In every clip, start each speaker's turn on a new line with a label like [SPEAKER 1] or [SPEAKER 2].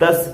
[SPEAKER 1] 10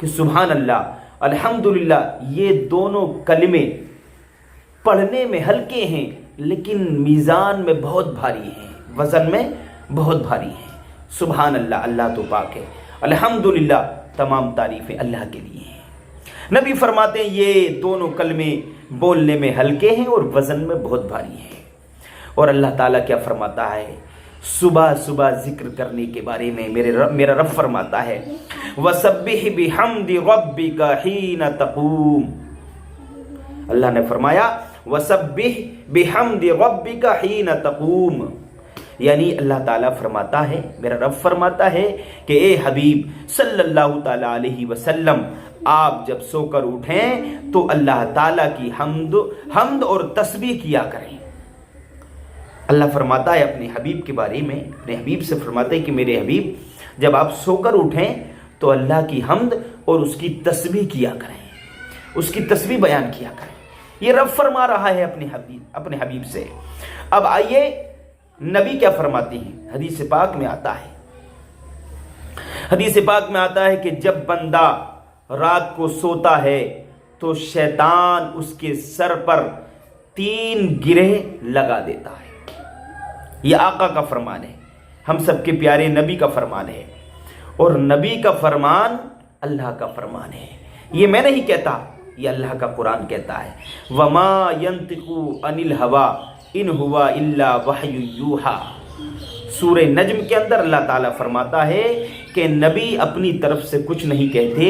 [SPEAKER 1] کہ سبحان اللہ الحمدللہ یہ دونوں کلمے پڑھنے میں ہلکے ہیں لیکن میزان میں بہت بھاری ہیں، وزن میں بہت بھاری ہیں۔ سبحان اللہ، اللہ تو پاک ہے، الحمدللہ تمام تعریفیں اللہ کے لیے ہیں۔ نبی فرماتے ہیں یہ دونوں کلمے بولنے میں ہلکے ہیں اور وزن میں بہت بھاری ہیں۔ اور اللہ تعالیٰ کیا فرماتا ہے صبح صبح ذکر کرنے کے بارے میں؟ میرا رب فرماتا ہے وَسَبِّحْ بِحَمْدِ رَبِّكَ حِينَ تَقُومُ، اللہ نے فرمایا وَسَبِّحْ بِحَمْدِ رَبِّكَ حِينَ تَقُومُ، یعنی اللہ تعالیٰ فرماتا ہے، میرا رب فرماتا ہے کہ اے حبیب صلی اللہ تعالیٰ علیہ وسلم آپ جب سو کر اٹھیں تو اللہ تعالیٰ کی حمد اور تسبیح کیا کریں۔ اللہ فرماتا ہے اپنے حبیب کے بارے میں، اپنے حبیب سے فرماتا ہے کہ میرے حبیب جب آپ سو کر اٹھیں تو اللہ کی حمد اور اس کی تسبیح کیا کریں، اس کی تسبیح بیان کیا کریں۔ یہ رب فرما رہا ہے اپنے حبیب سے۔ اب آئیے نبی کیا فرماتے ہیں؟ حدیث پاک میں آتا ہے، حدیث پاک میں آتا ہے کہ جب بندہ رات کو سوتا ہے تو شیطان اس کے سر پر 3 گرہ لگا دیتا ہے۔ یہ آقا کا فرمان ہے، ہم سب کے پیارے نبی کا فرمان ہے، اور نبی کا فرمان اللہ کا فرمان ہے۔ یہ میں نہیں کہتا، یہ اللہ کا قرآن کہتا ہے وَمَا يَنطِقُ عَنِ الْهَوَىٰ إِنْ هُوَ إِلَّا وَحْيٌ يُوحَىٰ، سورہ نجم کے اندر اللہ تعالیٰ فرماتا ہے کہ نبی اپنی طرف سے کچھ نہیں کہتے،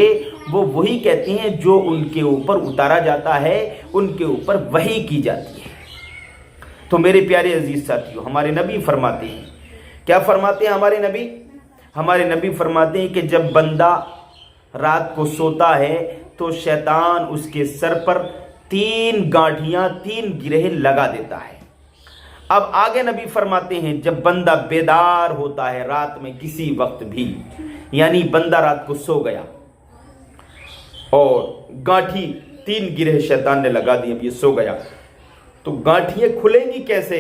[SPEAKER 1] وہ وہی کہتے ہیں جو ان کے اوپر اتارا جاتا ہے، ان کے اوپر وحی کی جاتی ہے۔ تو میرے پیارے عزیز ساتھیوں، ہمارے نبی فرماتے ہیں، کیا فرماتے ہیں ہمارے نبی؟ ہمارے نبی فرماتے ہیں کہ جب بندہ رات کو سوتا ہے تو شیطان اس کے سر پر 3 گانٹھیاں 3 گرہ لگا دیتا ہے۔ اب آگے نبی فرماتے ہیں جب بندہ بیدار ہوتا ہے رات میں کسی وقت بھی، یعنی بندہ رات کو سو گیا اور گانٹھی 3 گرہ شیطان نے لگا دی، اب یہ سو گیا تو گانٹھیاں کھلیں گی کیسے؟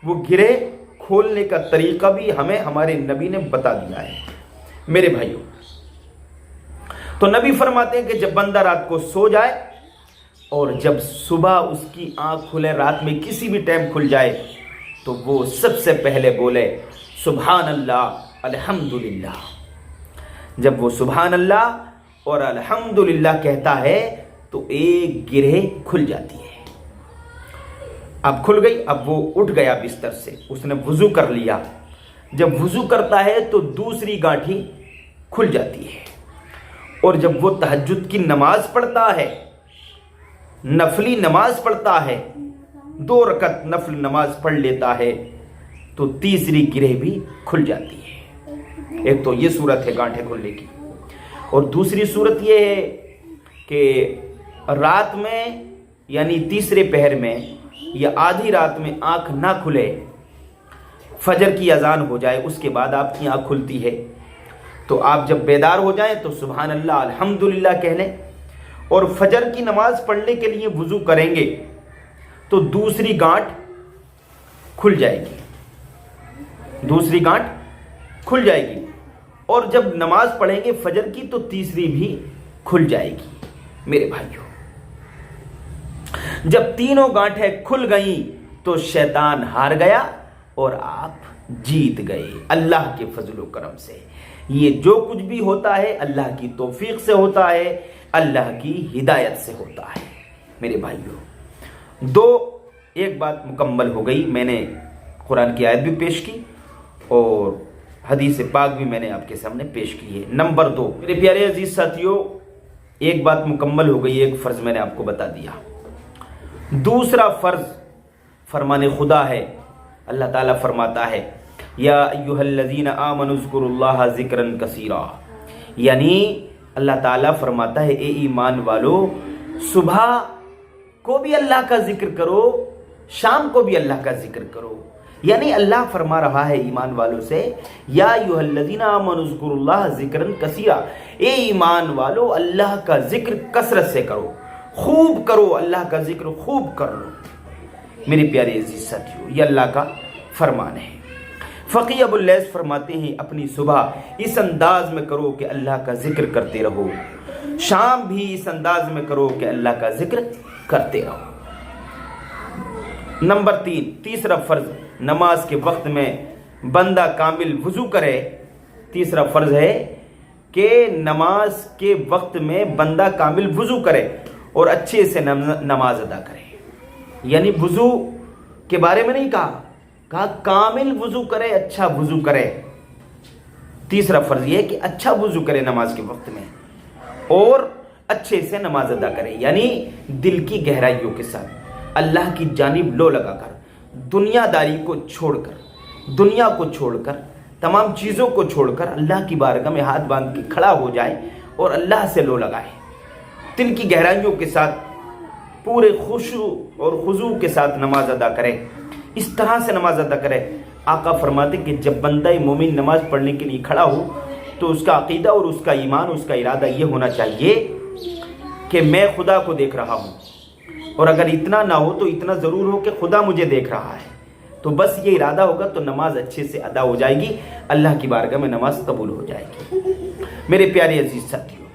[SPEAKER 1] وہ گرہ کھولنے کا طریقہ بھی ہمیں ہمارے نبی نے بتا دیا ہے میرے بھائیوں۔ تو نبی فرماتے ہیں کہ جب بندہ رات کو سو جائے اور جب صبح اس کی آنکھ کھلے، رات میں کسی بھی ٹائم کھل جائے، تو وہ سب سے پہلے بولے سبحان اللہ الحمدللہ۔ جب وہ سبحان اللہ اور الحمدللہ کہتا ہے تو 1 گرہ کھل جاتی ہے۔ اب کھل گئی، اب وہ اٹھ گیا بستر سے، اس نے وضو کر لیا، جب وضو کرتا ہے تو دوسری گانٹھی کھل جاتی ہے، اور جب وہ تہجد کی نماز پڑھتا ہے، نفلی نماز پڑھتا ہے، 2 رکعت نفل نماز پڑھ لیتا ہے تو تیسری گرہ بھی کھل جاتی ہے۔ ایک تو یہ صورت ہے گانٹھیں کھلنے کی، اور دوسری صورت یہ ہے کہ رات میں یعنی تیسرے پہر میں یا آدھی رات میں آنکھ نہ کھلے، فجر کی اذان ہو جائے، اس کے بعد آپ کی آنکھ کھلتی ہے، تو آپ جب بیدار ہو جائیں تو سبحان اللہ الحمدللہ کہہ لیں، اور فجر کی نماز پڑھنے کے لیے وضو کریں گے تو دوسری گانٹھ کھل جائے گی، دوسری گانٹھ کھل جائے گی، اور جب نماز پڑھیں گے فجر کی تو تیسری بھی کھل جائے گی۔ میرے بھائیوں، جب تینوں گانٹھیں کھل گئیں تو شیطان ہار گیا اور آپ جیت گئے اللہ کے فضل و کرم سے۔ یہ جو کچھ بھی ہوتا ہے اللہ کی توفیق سے ہوتا ہے، اللہ کی ہدایت سے ہوتا ہے۔ میرے بھائیوں، ایک بات مکمل ہو گئی، میں نے قرآن کی آیت بھی پیش کی اور حدیث پاک بھی میں نے آپ کے سامنے پیش کی ہے۔ نمبر 2، میرے پیارے عزیز ساتھیوں، ایک بات مکمل ہو گئی، ایک فرض میں نے آپ کو بتا دیا۔ دوسرا فرض فرمان خدا ہے، اللہ تعالیٰ فرماتا ہے یا ایھا الذین آمنوا اذکروا اللہ ذکرا کثیرا، یعنی اللہ تعالیٰ فرماتا ہے اے ایمان والو، صبح کو بھی اللہ کا ذکر کرو، شام کو بھی اللہ کا ذکر کرو۔ یعنی اللہ فرما رہا ہے ایمان والوں سے یا ایھا الذین آمنوا اذکروا اللہ ذکرا کثیرا، اے ایمان والو اللہ کا ذکر کثرت سے کرو، خوب کرو، اللہ کا ذکر خوب کر لو۔ میرے پیارے عزیز ساتھیو، یہ اللہ کا فرمان ہے۔ فقی ابو اللیث فرماتے ہیں اپنی صبح اس انداز میں کرو کہ اللہ کا ذکر کرتے رہو، شام بھی اس انداز میں کرو کہ اللہ کا ذکر کرتے رہو۔ نمبر 3، تیسرا فرض، نماز کے وقت میں بندہ کامل وضو کرے۔ تیسرا فرض ہے کہ نماز کے وقت میں بندہ کامل وضو کرے اور اچھے سے نماز ادا کرے۔ یعنی وضو کے بارے میں نہیں کہا کامل وضو کرے، اچھا وضو کرے۔ تیسرا فرض یہ ہے کہ اچھا وضو کرے نماز کے وقت میں اور اچھے سے نماز ادا کرے، یعنی دل کی گہرائیوں کے ساتھ اللہ کی جانب لو لگا کر، دنیا داری کو چھوڑ کر، دنیا کو چھوڑ کر، تمام چیزوں کو چھوڑ کر اللہ کی بارگاہ میں ہاتھ باندھ کے کھڑا ہو جائے اور اللہ سے لو لگائے، دل کی گہرائیوں کے ساتھ پورے خشوع اور خضوع کے ساتھ نماز ادا کرے۔ اس طرح سے نماز ادا کرے۔ آقا فرماتے کہ جب بندہ مومن نماز پڑھنے کے لیے کھڑا ہو تو اس کا عقیدہ اور اس کا ایمان، اس کا ارادہ یہ ہونا چاہیے کہ میں خدا کو دیکھ رہا ہوں، اور اگر اتنا نہ ہو تو اتنا ضرور ہو کہ خدا مجھے دیکھ رہا ہے۔ تو بس یہ ارادہ ہوگا تو نماز اچھے سے ادا ہو جائے گی، اللہ کی بارگاہ میں نماز قبول ہو جائے گی۔ میرے پیارے عزیز ساتھیو،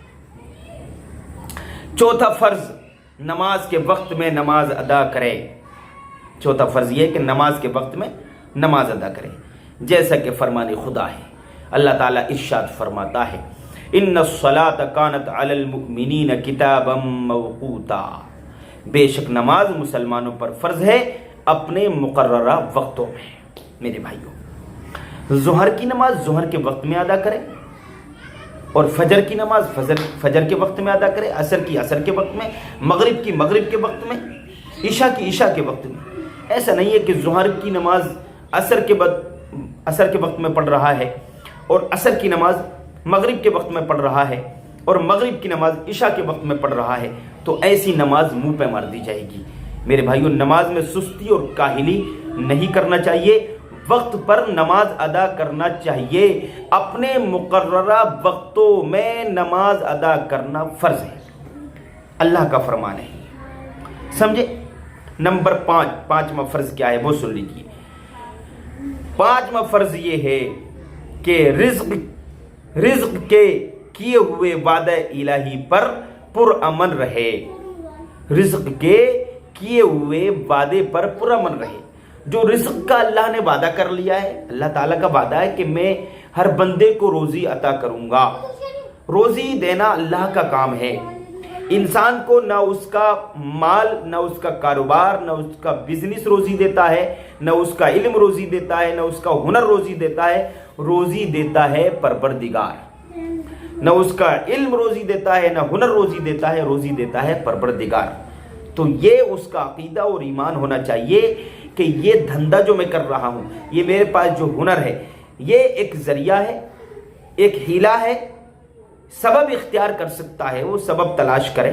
[SPEAKER 1] چوتھا فرض، نماز کے وقت میں نماز ادا کرے۔ چوتھا فرض یہ ہے کہ نماز کے وقت میں نماز ادا کرے، جیسا کہ فرمان خدا ہے۔ اللہ تعالیٰ ارشاد فرماتا ہے ان الصلاۃ کانت علی المؤمنین کتابا موقوتا، بے شک نماز مسلمانوں پر فرض ہے اپنے مقررہ وقتوں میں۔ میرے بھائیوں، ظہر کی نماز ظہر کے وقت میں ادا کرے، اور فجر کی نماز فجر کے وقت میں ادا کرے، عصر کی عصر کے وقت میں، مغرب کی مغرب کے وقت میں، عشاء کی عشاء کے وقت میں۔ ایسا نہیں ہے کہ ظہر کی نماز عصر کے وقت میں پڑھ رہا ہے اور عصر کی نماز مغرب کے وقت میں پڑھ رہا ہے اور مغرب کی نماز عشاء کے وقت میں پڑھ رہا ہے، تو ایسی نماز منہ پہ مار دی جائے گی۔ میرے بھائیوں، نماز میں سستی اور کاہلی نہیں کرنا چاہیے، وقت پر نماز ادا کرنا چاہیے، اپنے مقررہ وقتوں میں نماز ادا کرنا فرض ہے، اللہ کا فرمان ہے، سمجھے۔ نمبر 5، پانچواں فرض کیا ہے وہ سن لیجیے۔ پانچواں فرض یہ ہے کہ رزق کے کیے ہوئے وعدہ الہی پر پرامن رہے، رزق کے کیے ہوئے وعدے پر پرامن رہے۔ جو رزق کا اللہ نے وعدہ کر لیا ہے، اللہ تعالیٰ کا وعدہ ہے کہ میں ہر بندے کو روزی عطا کروں گا۔ روزی دینا اللہ کا کام ہے، انسان کو نہ اس کا مال، نہ اس کا کاروبار، نہ اس کا بزنس روزی دیتا ہے، نہ اس کا علم روزی دیتا ہے، نہ اس کا ہنر روزی دیتا ہے، روزی دیتا ہے پروردگار۔ نہ اس کا علم روزی دیتا ہے، نہ ہنر روزی دیتا ہے، روزی دیتا ہے پروردگار۔ تو یہ اس کا عقیدہ اور ایمان ہونا چاہیے کہ یہ دھندا جو میں کر رہا ہوں، یہ میرے پاس جو ہنر ہے، یہ ایک ذریعہ ہے، ایک ہیلا ہے، سبب اختیار کر سکتا ہے، وہ سبب تلاش کرے۔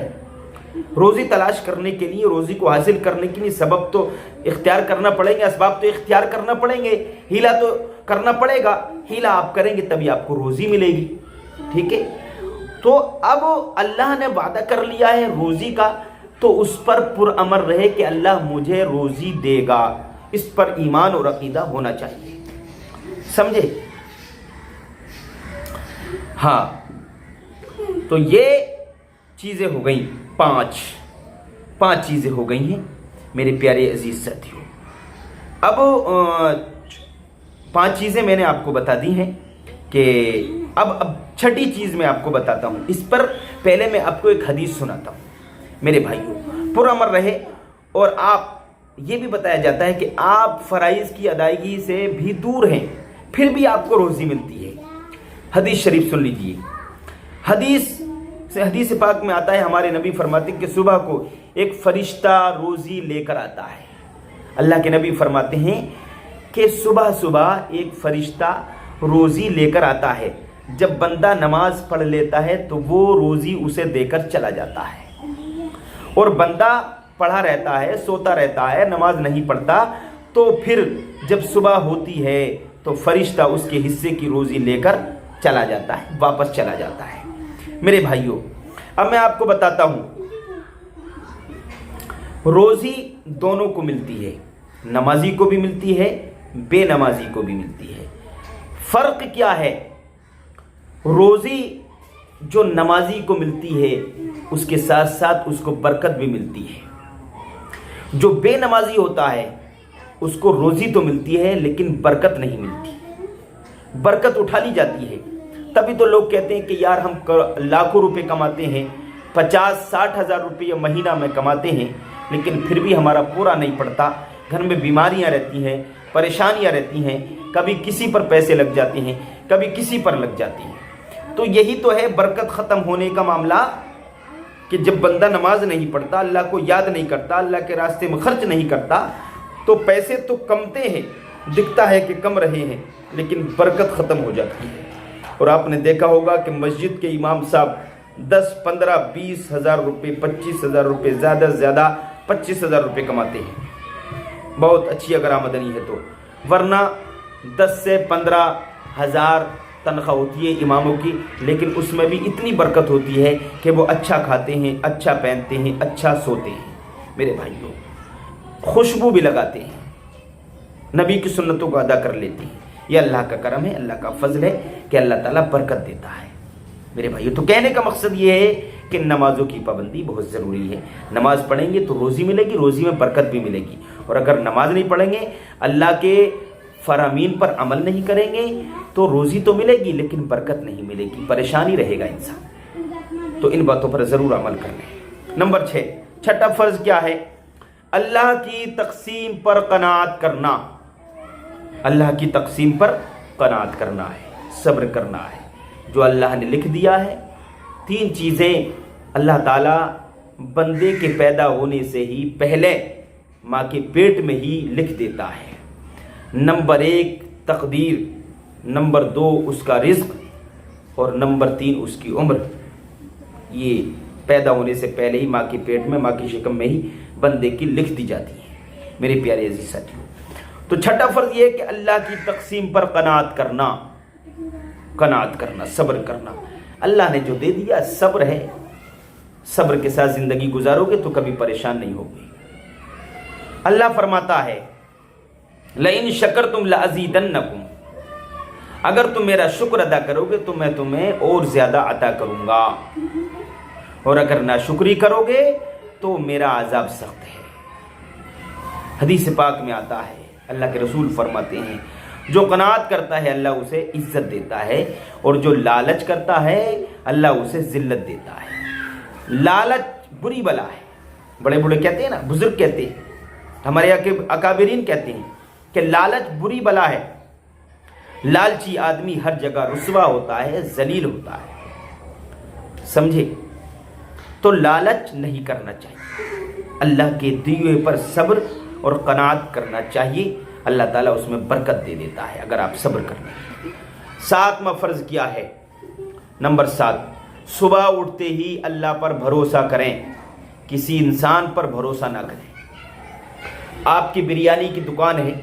[SPEAKER 1] روزی تلاش کرنے کے لیے، روزی کو حاصل کرنے کے لیے سبب تو اختیار کرنا پڑیں گے، اسباب تو اختیار کرنا پڑیں گے، ہیلا تو کرنا پڑے گا۔ ہیلا آپ کریں گے تبھی آپ کو روزی ملے گی، ٹھیک ہے۔ تو اب اللہ نے وعدہ کر لیا ہے روزی کا، تو اس پر پرامن رہے کہ اللہ مجھے روزی دے گا، اس پر ایمان اور عقیدہ ہونا چاہیے، سمجھے۔ ہاں، تو یہ چیزیں ہو گئیں، پانچ چیزیں ہو گئی ہیں میرے پیارے عزیز ساتھیوں۔ اب 5 چیزیں میں نے آپ کو بتا دی ہیں کہ اب چھٹی چیز میں آپ کو بتاتا ہوں۔ اس پر پہلے میں آپ کو ایک حدیث سناتا ہوں۔ میرے بھائیوں، پرامن رہے، اور آپ یہ بھی بتایا جاتا ہے کہ آپ فرائض کی ادائیگی سے بھی دور ہیں، پھر بھی آپ کو روزی ملتی ہے۔ حدیث شریف سن لیجیے۔ حدیث پاک میں آتا ہے، ہمارے نبی فرماتے ہیں کہ صبح کو ایک فرشتہ روزی لے کر آتا ہے۔ اللہ کے نبی فرماتے ہیں کہ صبح صبح ایک فرشتہ روزی لے کر آتا ہے، جب بندہ نماز پڑھ لیتا ہے تو وہ روزی اسے دے کر چلا جاتا ہے، اور بندہ پڑھا رہتا ہے، سوتا رہتا ہے، نماز نہیں پڑھتا، تو پھر جب صبح ہوتی ہے تو فرشتہ اس کے حصے کی روزی لے کر چلا جاتا ہے، واپس چلا جاتا ہے۔ میرے بھائیوں، اب میں آپ کو بتاتا ہوں، روزی دونوں کو ملتی ہے، نمازی کو بھی ملتی ہے، بے نمازی کو بھی ملتی ہے۔ فرق کیا ہے؟ روزی جو نمازی کو ملتی ہے اس کے ساتھ ساتھ اس کو برکت بھی ملتی ہے. جو بے نمازی ہوتا ہے اس کو روزی تو ملتی ہے لیکن برکت نہیں ملتی, برکت اٹھا لی جاتی ہے. تبھی تو لوگ کہتے ہیں کہ یار ہم لاکھوں روپے کماتے ہیں, 50-60 ہزار روپے مہینہ میں کماتے ہیں, لیکن پھر بھی ہمارا پورا نہیں پڑتا. گھر میں بیماریاں رہتی ہیں, پریشانیاں رہتی ہیں, کبھی کسی پر پیسے لگ جاتے ہیں, کبھی کسی پر لگ جاتی ہیں. تو یہی تو ہے برکت ختم ہونے کا معاملہ, کہ جب بندہ نماز نہیں پڑھتا, اللہ کو یاد نہیں کرتا, اللہ کے راستے میں خرچ نہیں کرتا, تو پیسے تو کمتے ہیں, دکھتا ہے کہ کم رہے ہیں, لیکن برکت ختم ہو جاتی ہے. اور آپ نے دیکھا ہوگا کہ مسجد کے امام صاحب 10, 15, 20 ہزار روپے, 25 ہزار روپے, زیادہ سے زیادہ 25 ہزار روپے کماتے ہیں, بہت اچھی اگر آمدنی ہے تو. ورنہ 10 سے 15 ہزار تنخواہ ہوتی ہے اماموں کی, لیکن اس میں بھی اتنی برکت ہوتی ہے کہ وہ اچھا کھاتے ہیں, اچھا پہنتے ہیں, اچھا سوتے ہیں. میرے بھائیوں, خوشبو بھی لگاتے ہیں, نبی کی سنتوں کو ادا کر لیتے ہیں. یہ اللہ کا کرم ہے, اللہ کا فضل ہے کہ اللہ تعالیٰ برکت دیتا ہے. میرے بھائیوں, تو کہنے کا مقصد یہ ہے کہ نمازوں کی پابندی بہت ضروری ہے. نماز پڑھیں گے تو روزی ملے گی, روزی میں برکت بھی ملے گی. اور اگر نماز نہیں پڑھیں گے, اللہ کے فرامین پر عمل نہیں کریں گے, تو روزی تو ملے گی لیکن برکت نہیں ملے گی, پریشانی رہے گا انسان. تو ان باتوں پر ضرور عمل کر لیں. نمبر 6, چھٹا فرض کیا ہے؟ اللہ کی تقسیم پر قناعت کرنا. اللہ کی تقسیم پر قناعت کرنا ہے, صبر کرنا ہے. جو اللہ نے لکھ دیا ہے, 3 چیزیں اللہ تعالیٰ بندے کے پیدا ہونے سے ہی پہلے ماں کے پیٹ میں ہی لکھ دیتا ہے. نمبر 1 تقدیر, نمبر 2 اس کا رزق, اور نمبر 3 اس کی عمر. یہ پیدا ہونے سے پہلے ہی ماں کے پیٹ میں, ماں کی شکم میں ہی بندے کی لکھ دی جاتی ہے. میرے پیارے عزیز ساتھیوں, تو چھٹا فرض یہ ہے کہ اللہ کی تقسیم پر قناعت کرنا, قناعت کرنا, صبر کرنا. اللہ نے جو دے دیا صبر ہے, صبر کے ساتھ زندگی گزارو گے تو کبھی پریشان نہیں ہوگے. اللہ فرماتا ہے لئن شکرتم لازیدنکم, اگر تم میرا شکر ادا کرو گے تو میں تمہیں اور زیادہ عطا کروں گا, اور اگر ناشکری کرو گے تو میرا عذاب سخت ہے. حدیث پاک میں آتا ہے, اللہ کے رسول فرماتے ہیں جو قناعت کرتا ہے اللہ اسے عزت دیتا ہے, اور جو لالچ کرتا ہے اللہ اسے ذلت دیتا ہے. لالچ بری بلا ہے. بڑے بڑے کہتے ہیں نا, بزرگ کہتے ہیں, ہمارے اکابرین کہتے ہیں کہ لالچ بری بلا ہے. لالچی آدمی ہر جگہ رسوا ہوتا ہے, ذلیل ہوتا ہے. سمجھے؟ تو لالچ نہیں کرنا چاہیے, اللہ کے دیے پر صبر اور قناعت کرنا چاہیے. اللہ تعالیٰ اس میں برکت دے دیتا ہے اگر آپ صبر کریں. 7واں فرض کیا ہے؟ نمبر 7, صبح اٹھتے ہی اللہ پر بھروسہ کریں, کسی انسان پر بھروسہ نہ کریں. آپ کی بریانی کی دکان ہے,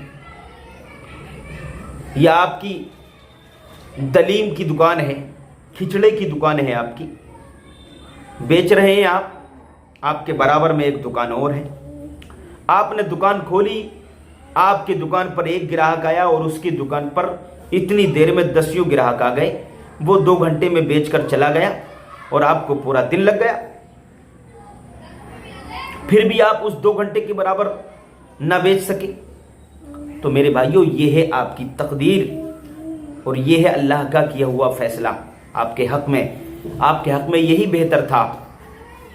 [SPEAKER 1] یا آپ کی دلیم کی دکان ہے, کھچڑے کی دکان ہے, آپ کی بیچ رہے ہیں آپ کے برابر میں ایک دکان اور ہے. آپ نے دکان کھولی, آپ کی دکان پر ایک گراہک آیا اور اس کی دکان پر اتنی دیر میں 10 گراہک آ گئے. وہ 2 گھنٹے میں بیچ کر چلا گیا اور آپ کو پورا دن لگ گیا. پھر بھی آپ اس 2 گھنٹے کے برابر نہ بیچ سکے. تو میرے بھائیوں, یہ ہے آپ کی تقدیر, اور یہ ہے اللہ کا کیا ہوا فیصلہ آپ کے حق میں. آپ کے حق میں یہی بہتر تھا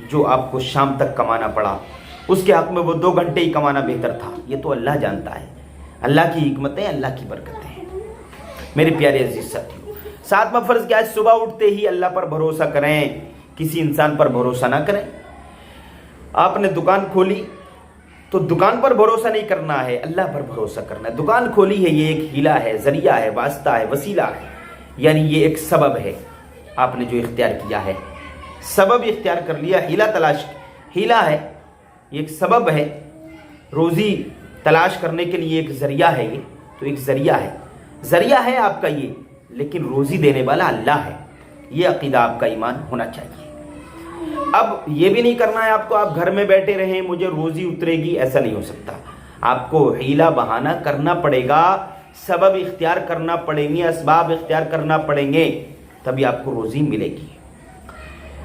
[SPEAKER 1] جو آپ کو شام تک کمانا پڑا, اس کے حق میں وہ 2 گھنٹے ہی کمانا بہتر تھا. یہ تو اللہ جانتا ہے, اللہ کی حکمتیں, اللہ کی برکتیں ہیں. میرے پیارے عزیز ساتھیوں, 7واں فرض کیا ہے؟ صبح اٹھتے ہی اللہ پر بھروسہ کریں, کسی انسان پر بھروسہ نہ کریں. آپ نے دکان کھولی تو دکان پر بھروسہ نہیں کرنا ہے, اللہ پر بھروسہ کرنا ہے. دکان کھولی ہے, یہ ایک ہیلا ہے, ذریعہ ہے, واسطہ ہے, وسیلہ ہے, یعنی یہ ایک سبب ہے. آپ نے جو اختیار کیا ہے, سبب اختیار کر لیا, ہیلا ہے, یہ ایک سبب ہے, روزی تلاش کرنے کے لیے ایک ذریعہ ہے. یہ تو ایک ذریعہ ہے آپ کا یہ, لیکن روزی دینے والا اللہ ہے. یہ عقیدہ آپ کا ایمان ہونا چاہیے. اب یہ بھی نہیں کرنا ہے آپ کو, آپ گھر میں بیٹھے رہیں مجھے روزی اترے گی, ایسا نہیں ہو سکتا. آپ کو حیلہ بہانہ کرنا پڑے گا, سبب اختیار کرنا پڑیں گے, اسباب اختیار کرنا پڑیں گے, تبھی آپ کو روزی ملے گی.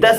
[SPEAKER 1] 10